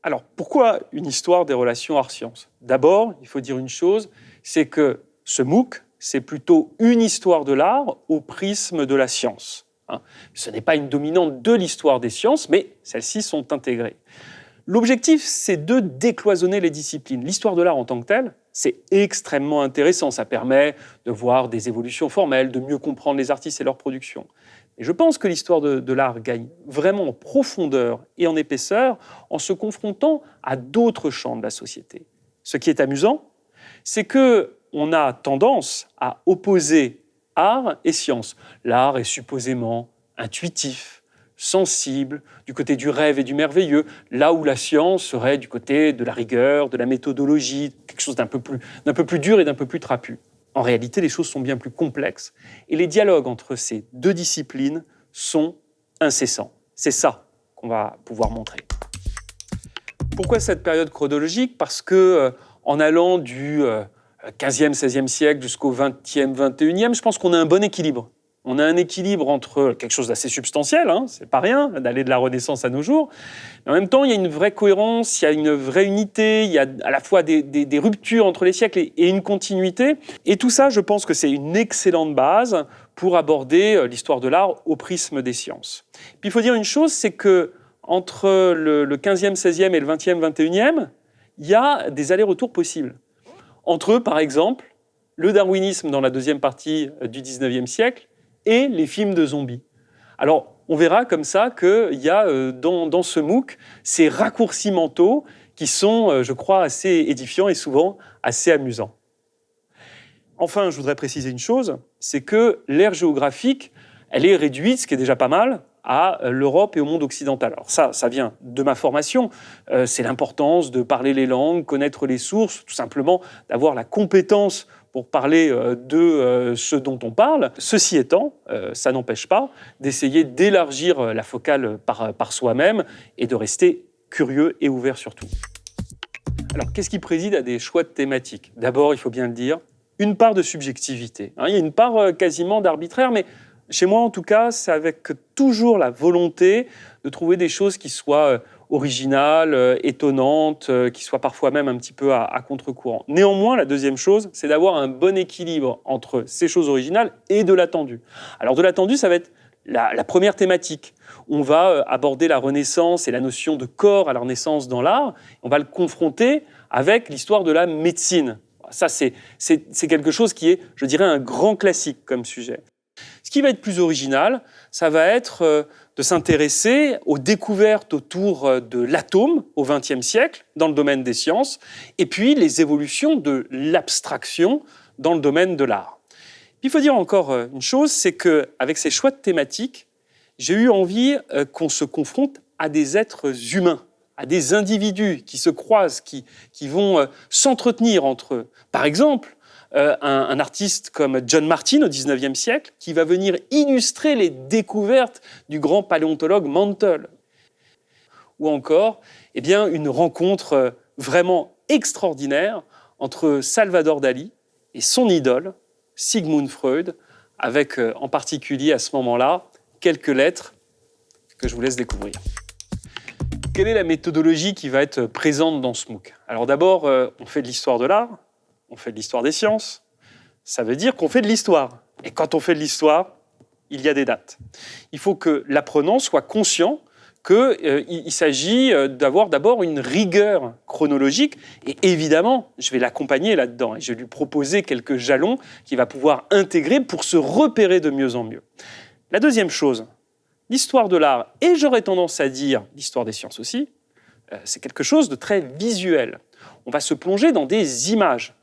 Alors, pourquoi une histoire des relations art-sciences? D'abord, il faut dire une chose, c'est que ce MOOC, c'est plutôt une histoire de l'art au prisme de la science. Ce n'est pas une dominante de l'histoire des sciences, mais celles-ci sont intégrées. L'objectif, c'est de décloisonner les disciplines. L'histoire de l'art en tant que telle, c'est extrêmement intéressant. Ça permet de voir des évolutions formelles, de mieux comprendre les artistes et leur production. Et je pense que l'histoire de l'art gagne vraiment en profondeur et en épaisseur en se confrontant à d'autres champs de la société. Ce qui est amusant, c'est qu'on a tendance à opposer art et science. L'art est supposément intuitif, sensible, du côté du rêve et du merveilleux, là où la science serait du côté de la rigueur, de la méthodologie, quelque chose d'un peu plus dur et d'un peu plus trapu. En réalité, les choses sont bien plus complexes et les dialogues entre ces deux disciplines sont incessants. C'est ça qu'on va pouvoir montrer. Pourquoi cette période chronologique? Parce que en allant du 15e, 16e siècle jusqu'au 20e, 21e, je pense qu'on a un bon équilibre. On a un équilibre entre quelque chose d'assez substantiel, c'est pas rien d'aller de la Renaissance à nos jours, mais en même temps, il y a une vraie cohérence, il y a une vraie unité, il y a à la fois des ruptures entre les siècles et une continuité. Et tout ça, je pense que c'est une excellente base pour aborder l'histoire de l'art au prisme des sciences. Puis il faut dire une chose, c'est que entre le 15e, 16e et le 20e, 21e, il y a des allers-retours possibles. Entre eux, par exemple, le darwinisme dans la deuxième partie du 19e siècle et les films de zombies. Alors, on verra comme ça qu'il y a dans ce MOOC ces raccourcis mentaux qui sont, je crois, assez édifiants et souvent assez amusants. Enfin, je voudrais préciser une chose, c'est que l'aire géographique, elle est réduite, ce qui est déjà pas mal, à l'Europe et au monde occidental. Alors ça vient de ma formation, c'est l'importance de parler les langues, connaître les sources, tout simplement d'avoir la compétence pour parler de ce dont on parle. Ceci étant, ça n'empêche pas d'essayer d'élargir la focale par soi-même et de rester curieux et ouvert surtout. Alors, qu'est-ce qui préside à des choix de thématiques? D'abord, il faut bien le dire, une part de subjectivité. Il y a une part quasiment d'arbitraire, mais chez moi, en tout cas, c'est avec toujours la volonté de trouver des choses qui soient originales, étonnantes, qui soient parfois même un petit peu à contre-courant. Néanmoins, la deuxième chose, c'est d'avoir un bon équilibre entre ces choses originales et de l'attendu. Alors, de l'attendu, ça va être la première thématique. On va aborder la Renaissance et la notion de corps à la Renaissance dans l'art. On va le confronter avec l'histoire de la médecine. Ça, c'est quelque chose qui est, je dirais, un grand classique comme sujet. Ce qui va être plus original, ça va être de s'intéresser aux découvertes autour de l'atome au XXe siècle dans le domaine des sciences, et puis les évolutions de l'abstraction dans le domaine de l'art. Il faut dire encore une chose, c'est qu'avec ces choix de thématiques, j'ai eu envie qu'on se confronte à des êtres humains, à des individus qui se croisent, qui vont s'entretenir entre eux. Par exemple, un artiste comme John Martin au XIXe siècle, qui va venir illustrer les découvertes du grand paléontologue Mantle. Ou encore, une rencontre vraiment extraordinaire entre Salvador Dali et son idole, Sigmund Freud, avec en particulier à ce moment-là, quelques lettres que je vous laisse découvrir. Quelle est la méthodologie qui va être présente dans ce MOOC? Alors d'abord, on fait de l'histoire de l'art, on fait de l'histoire des sciences. Ça veut dire qu'on fait de l'histoire. Et quand on fait de l'histoire, il y a des dates. Il faut que l'apprenant soit conscient qu'il s'agit d'avoir d'abord une rigueur chronologique. Et évidemment, je vais l'accompagner là-dedans. Et je vais lui proposer quelques jalons qu'il va pouvoir intégrer pour se repérer de mieux en mieux. La deuxième chose, l'histoire de l'art, et j'aurais tendance à dire l'histoire des sciences aussi, c'est quelque chose de très visuel. On va se plonger dans des images,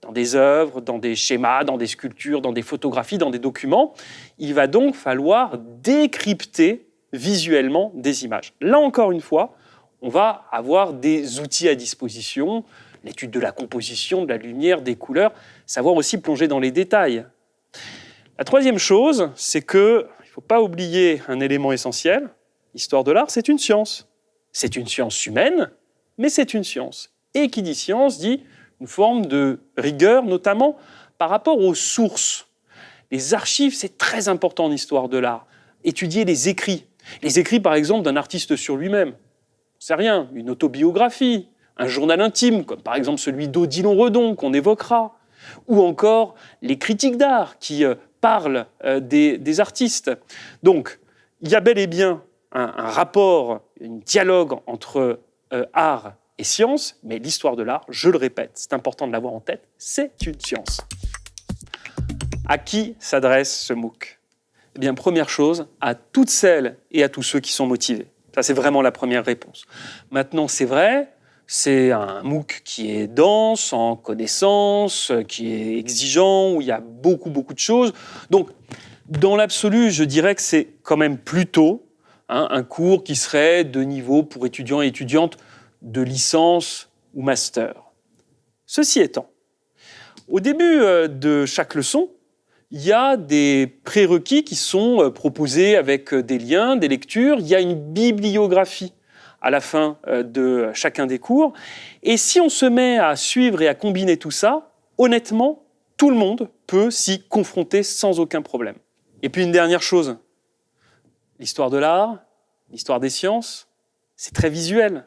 dans des œuvres, dans des schémas, dans des sculptures, dans des photographies, dans des documents. Il va donc falloir décrypter visuellement des images. Là encore une fois, on va avoir des outils à disposition, l'étude de la composition, de la lumière, des couleurs, savoir aussi plonger dans les détails. La troisième chose, c'est qu'il ne faut pas oublier un élément essentiel. L'histoire de l'art, c'est une science. C'est une science humaine, mais c'est une science. Et qui dit science dit une forme de rigueur, notamment par rapport aux sources. Les archives, c'est très important en histoire de l'art. Étudier les écrits. Les écrits, par exemple, d'un artiste sur lui-même. c'est rien, une autobiographie, un journal intime, comme par exemple celui d'Odilon Redon qu'on évoquera, ou encore les critiques d'art qui parlent des artistes. Donc, il y a bel et bien un rapport, un dialogue entre art et science, mais l'histoire de l'art, je le répète, c'est important de l'avoir en tête, c'est une science. À qui s'adresse ce MOOC ? Eh bien, première chose, à toutes celles et à tous ceux qui sont motivés. Ça, c'est vraiment la première réponse. Maintenant, c'est vrai, c'est un MOOC qui est dense, en connaissances, qui est exigeant, où il y a beaucoup de choses. Donc, dans l'absolu, je dirais que c'est quand même plutôt un cours qui serait de niveau pour étudiants et étudiantes de licence ou master. Ceci étant, au début de chaque leçon, il y a des prérequis qui sont proposés avec des liens, des lectures. Il y a une bibliographie à la fin de chacun des cours. Et si on se met à suivre et à combiner tout ça, honnêtement, tout le monde peut s'y confronter sans aucun problème. Et puis une dernière chose, l'histoire de l'art, l'histoire des sciences, c'est très visuel.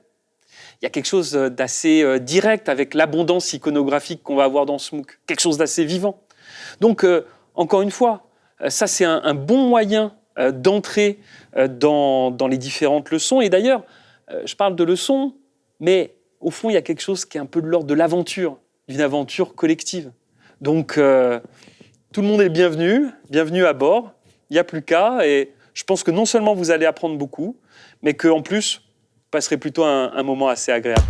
Il y a quelque chose d'assez direct avec l'abondance iconographique qu'on va avoir dans ce MOOC, quelque chose d'assez vivant. Donc, encore une fois, ça c'est un bon moyen d'entrer dans les différentes leçons. Et d'ailleurs, je parle de leçons, mais au fond, il y a quelque chose qui est un peu de l'ordre de l'aventure, d'une aventure collective. Donc, tout le monde est bienvenu à bord, il n'y a plus qu'à, et je pense que non seulement vous allez apprendre beaucoup, mais qu'en plus, vous passerez plutôt un moment assez agréable.